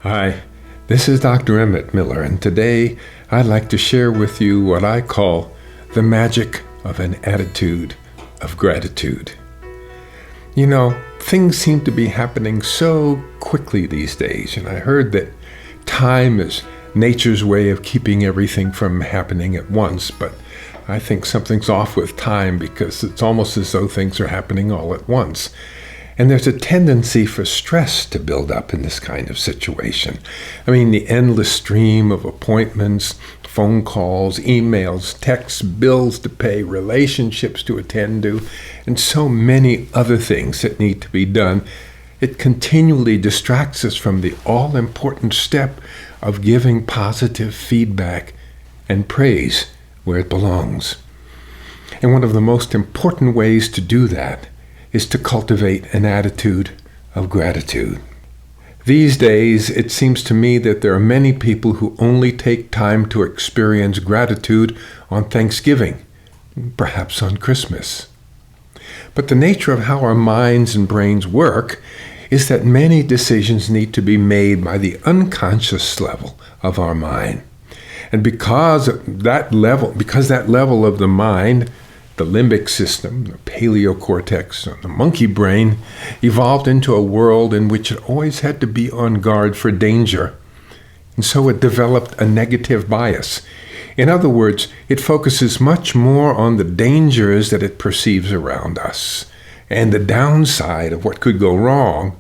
Hi, this is Dr. Emmett Miller, and today I'd like to share with you what I call the magic of an attitude of gratitude. You know, things seem to be happening so quickly these days, and I heard that time is nature's way of keeping everything from happening at once, but I think something's off with time because it's almost as though things are happening all at once. And there's a tendency for stress to build up in this kind of situation. I mean, the endless stream of appointments, phone calls, emails, texts, bills to pay, relationships to attend to, and so many other things that need to be done. It continually distracts us from the all-important step of giving positive feedback and praise where it belongs. And one of the most important ways to do that is to cultivate an attitude of gratitude. These days, it seems to me that there are many people who only take time to experience gratitude on Thanksgiving, perhaps on Christmas. But the nature of how our minds and brains work is that many decisions need to be made by the unconscious level of our mind. And because that level of the mind, the limbic system, the paleocortex, the monkey brain, evolved into a world in which it always had to be on guard for danger. And so it developed a negative bias. In other words, it focuses much more on the dangers that it perceives around us and the downside of what could go wrong,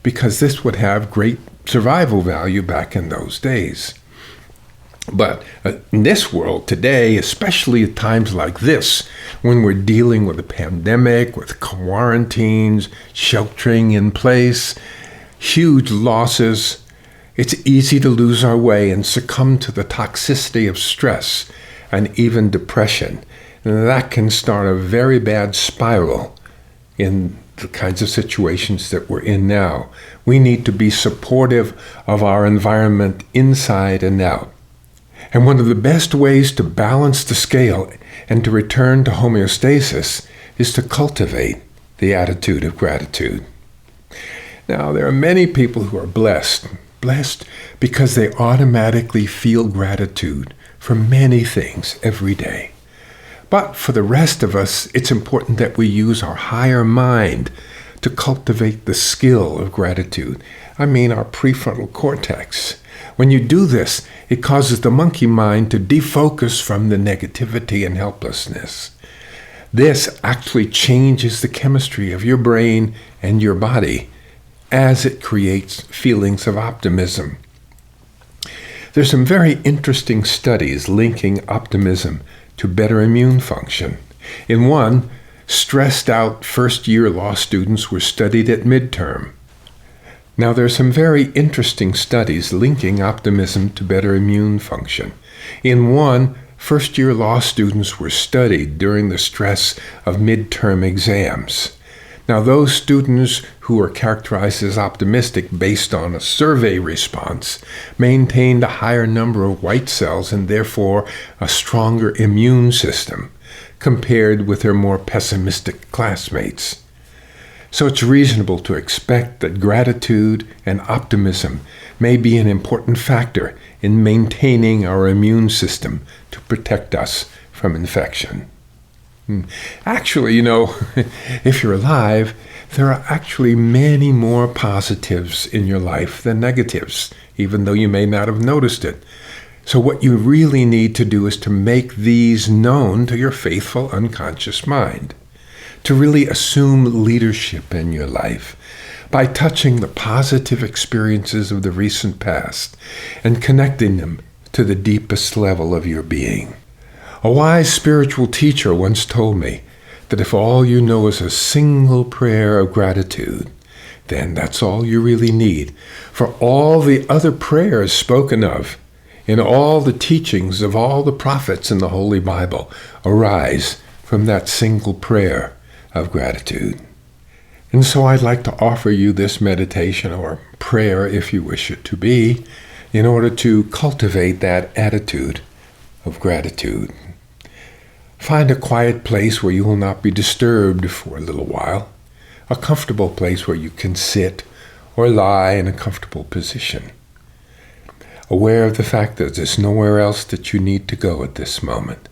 because this would have great survival value back in those days. But in this world today, especially at times like this, when we're dealing with a pandemic, with quarantines, sheltering in place, huge losses, it's easy to lose our way and succumb to the toxicity of stress and even depression. And that can start a very bad spiral in the kinds of situations that we're in now. We need to be supportive of our environment inside and out. And one of the best ways to balance the scale and to return to homeostasis is to cultivate the attitude of gratitude. Now, there are many people who are blessed because they automatically feel gratitude for many things every day. But for the rest of us, it's important that we use our higher mind to cultivate the skill of gratitude. I mean, our prefrontal cortex. When you do this, it causes the monkey mind to defocus from the negativity and helplessness. This actually changes the chemistry of your brain and your body as it creates feelings of optimism. There's some very interesting studies linking optimism to better immune function. In one, stressed out first-year law students were studied at midterm. Now, there are some very interesting studies linking optimism to better immune function. In one, first-year law students were studied during the stress of midterm exams. Now, those students who were characterized as optimistic based on a survey response maintained a higher number of white cells and therefore a stronger immune system compared with their more pessimistic classmates. So it's reasonable to expect that gratitude and optimism may be an important factor in maintaining our immune system to protect us from infection. Actually, if you're alive, there are actually many more positives in your life than negatives, even though you may not have noticed it. So what you really need to do is to make these known to your faithful unconscious mind, to really assume leadership in your life by touching the positive experiences of the recent past and connecting them to the deepest level of your being. A wise spiritual teacher once told me that if all you know is a single prayer of gratitude, then that's all you really need. For all the other prayers spoken of in all the teachings of all the prophets in the Holy Bible arise from that single prayer of gratitude. And so I'd like to offer you this meditation or prayer, if you wish it to be, in order to cultivate that attitude of gratitude. Find a quiet place where you will not be disturbed for a little while, a comfortable place where you can sit or lie in a comfortable position. aware of the fact that there's nowhere else that you need to go at this moment.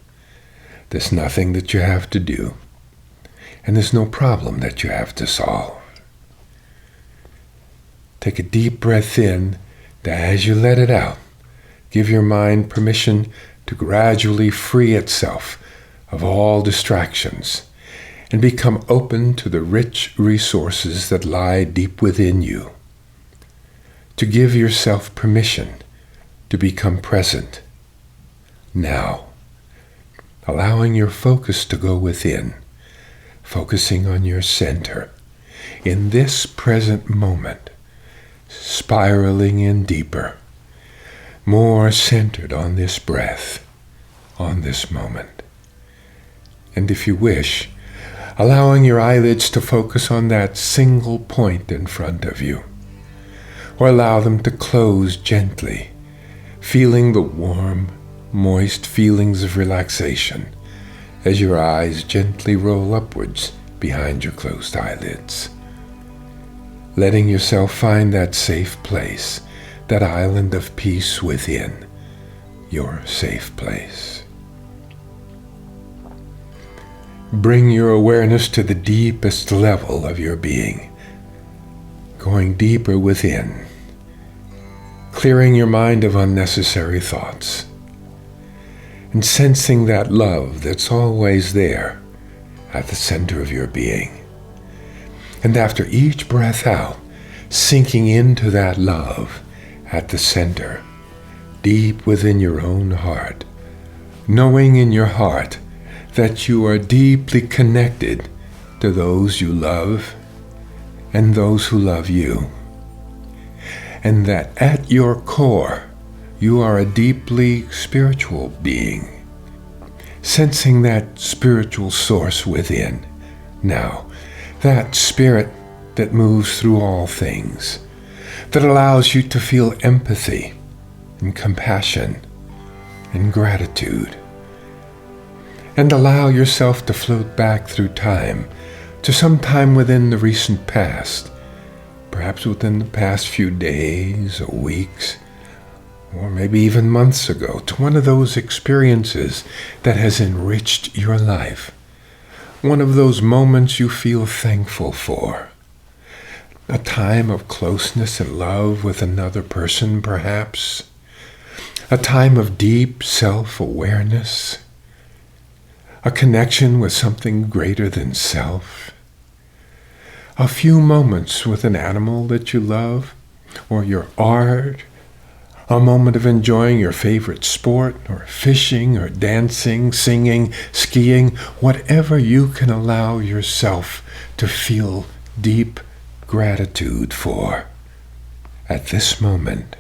There's nothing that you have to do, and there's no problem that you have to solve. Take a deep breath in, and as you let it out, give your mind permission to gradually free itself of all distractions and become open to the rich resources that lie deep within you. To give yourself permission to become present now, allowing your focus to go within, focusing on your center in this present moment, spiraling in deeper, more centered on this breath, on this moment. And if you wish, allowing your eyelids to focus on that single point in front of you, or allow them to close gently, feeling the warm, moist feelings of relaxation as your eyes gently roll upwards behind your closed eyelids. Letting yourself find that safe place, that island of peace within, your safe place. Bring your awareness to the deepest level of your being, going deeper within, clearing your mind of unnecessary thoughts, and sensing that love that's always there at the center of your being. And after each breath out, sinking into that love at the center, deep within your own heart, knowing in your heart that you are deeply connected to those you love and those who love you. And that at your core, you are a deeply spiritual being, sensing that spiritual source within. Now, that spirit that moves through all things, that allows you to feel empathy and compassion and gratitude, and allow yourself to float back through time to some time within the recent past, perhaps within the past few days or weeks, or maybe even months ago, to one of those experiences that has enriched your life. One of those moments you feel thankful for. A time of closeness and love with another person, perhaps. A time of deep self-awareness. A connection with something greater than self. A few moments with an animal that you love, or your art. A moment of enjoying your favorite sport, or fishing, or dancing, singing, skiing, whatever you can allow yourself to feel deep gratitude for at this moment.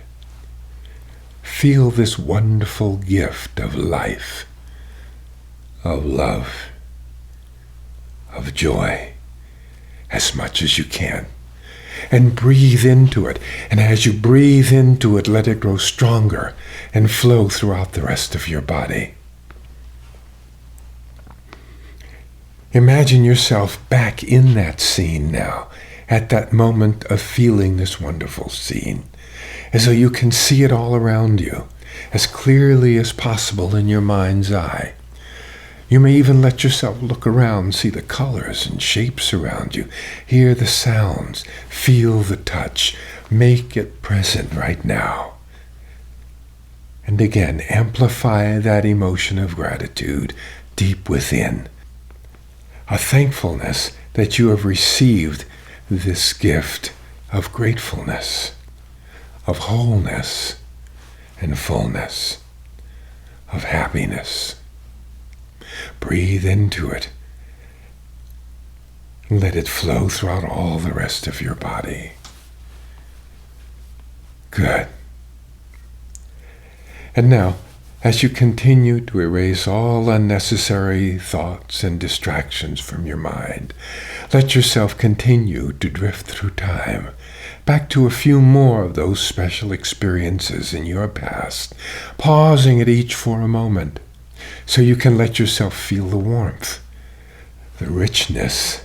Feel this wonderful gift of life, of love, of joy, as much as you can. And breathe into it. And as you breathe into it, let it grow stronger and flow throughout the rest of your body. Imagine yourself back in that scene now, at that moment of feeling this wonderful scene, as though you can see it all around you, as clearly as possible in your mind's eye. You may even let yourself look around, see the colors and shapes around you, hear the sounds, feel the touch, make it present right now. And again, amplify that emotion of gratitude deep within. A thankfulness that you have received this gift of gratefulness, of wholeness and fullness, of happiness. Breathe into it. Let it flow throughout all the rest of your body. Good. And now, as you continue to erase all unnecessary thoughts and distractions from your mind, let yourself continue to drift through time, back to a few more of those special experiences in your past, pausing at each for a moment, so you can let yourself feel the warmth, the richness,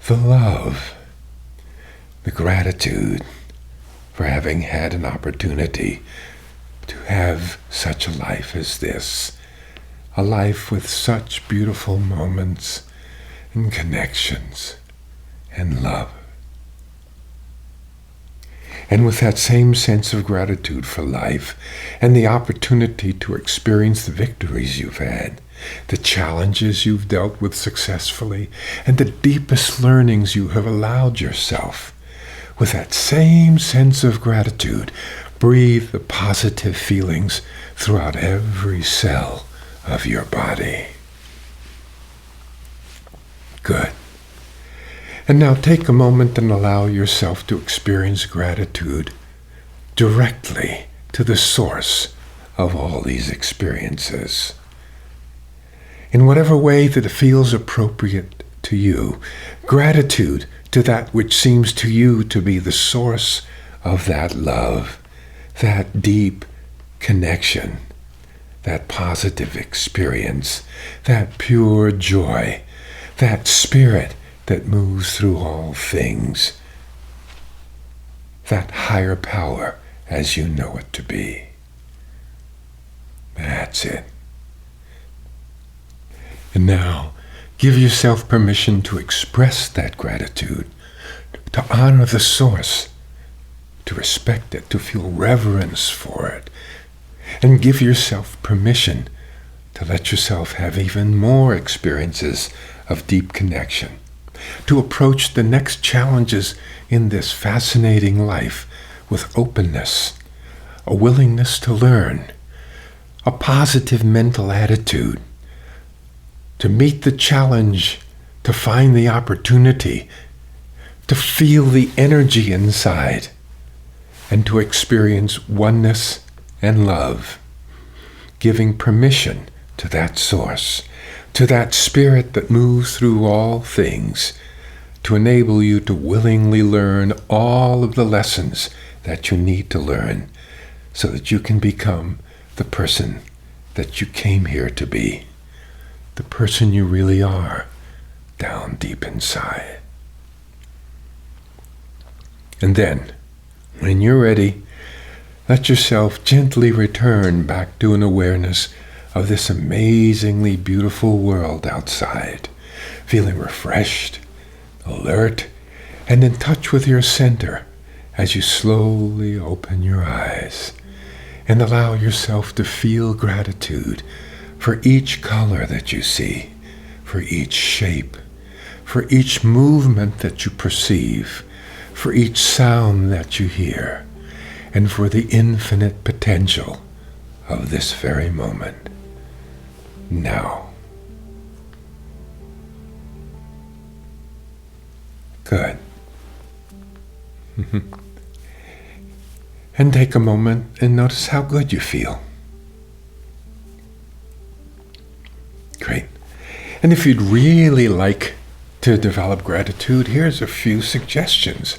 the love, the gratitude for having had an opportunity to have such a life as this, a life with such beautiful moments and connections and love. And with that same sense of gratitude for life and the opportunity to experience the victories you've had, the challenges you've dealt with successfully, and the deepest learnings you have allowed yourself, with that same sense of gratitude, breathe the positive feelings throughout every cell of your body. Good. And now take a moment and allow yourself to experience gratitude directly to the source of all these experiences. In whatever way that it feels appropriate to you, gratitude to that which seems to you to be the source of that love, that deep connection, that positive experience, that pure joy, that spirit that moves through all things, that higher power as you know it to be. That's it. And now, give yourself permission to express that gratitude, to honor the source, to respect it, to feel reverence for it, and give yourself permission to let yourself have even more experiences of deep connection, to approach the next challenges in this fascinating life with openness, a willingness to learn, a positive mental attitude, to meet the challenge, to find the opportunity, to feel the energy inside, and to experience oneness and love, giving permission to that source, to that spirit that moves through all things, to enable you to willingly learn all of the lessons that you need to learn so that you can become the person that you came here to be, the person you really are down deep inside. And then, when you're ready, let yourself gently return back to an awareness of this amazingly beautiful world outside, feeling refreshed, alert, and in touch with your center as you slowly open your eyes and allow yourself to feel gratitude for each color that you see, for each shape, for each movement that you perceive, for each sound that you hear, and for the infinite potential of this very moment. Now. Good. And take a moment and notice how good you feel. Great. And if you'd really like to develop gratitude, here's a few suggestions.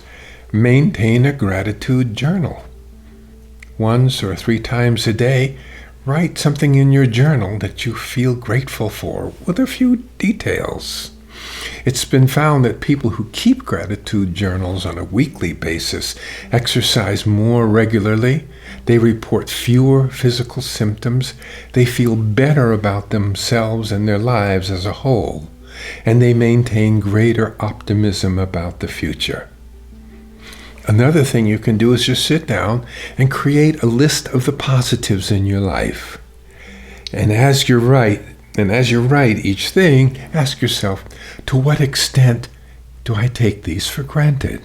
Maintain a gratitude journal. Once or 3 times a day, write something in your journal that you feel grateful for with a few details. It's been found that people who keep gratitude journals on a weekly basis exercise more regularly, they report fewer physical symptoms, they feel better about themselves and their lives as a whole, and they maintain greater optimism about the future. Another thing you can do is just sit down and create a list of the positives in your life. And as you write each thing, ask yourself, to what extent do I take these for granted?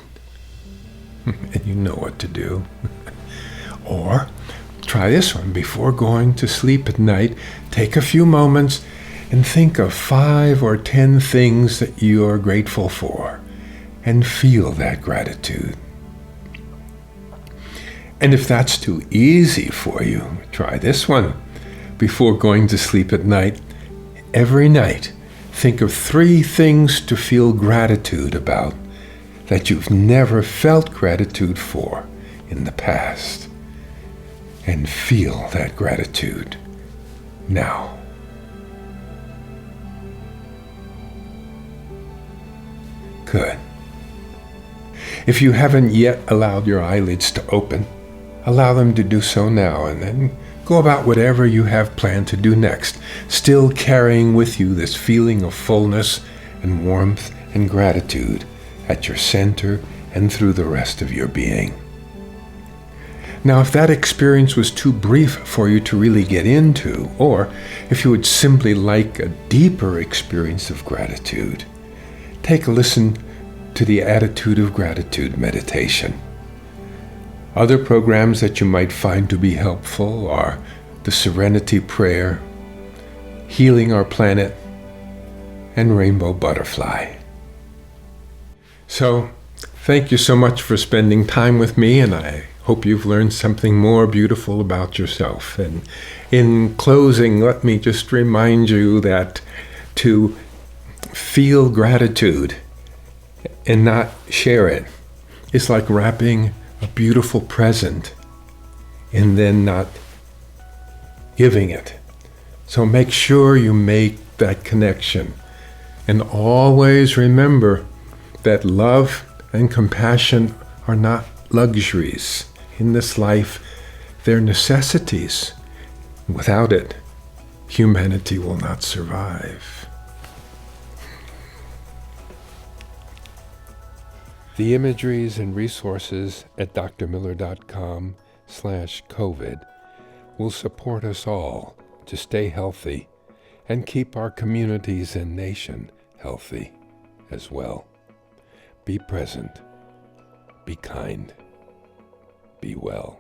And you know what to do. Or try this one. Before going to sleep at night, take a few moments and think of 5 or 10 things that you are grateful for and feel that gratitude. And if that's too easy for you, try this one. Before going to sleep at night, every night, think of 3 things to feel gratitude about that you've never felt gratitude for in the past. And feel that gratitude now. Good. If you haven't yet allowed your eyelids to open, allow them to do so now, and then go about whatever you have planned to do next, still carrying with you this feeling of fullness and warmth and gratitude at your center and through the rest of your being. Now, if that experience was too brief for you to really get into, or if you would simply like a deeper experience of gratitude, take a listen to the Attitude of Gratitude meditation. Other programs that you might find to be helpful are the Serenity Prayer, Healing Our Planet, and Rainbow Butterfly. So, thank you so much for spending time with me, and I hope you've learned something more beautiful about yourself. And in closing, let me just remind you that to feel gratitude and not share it is like wrapping a beautiful present and then not giving it. So make sure you make that connection. And always remember that love and compassion are not luxuries in this life. They're necessities. Without it, humanity will not survive. The imageries and resources at drmiller.com/COVID will support us all to stay healthy and keep our communities and nation healthy as well. Be present, be kind, be well.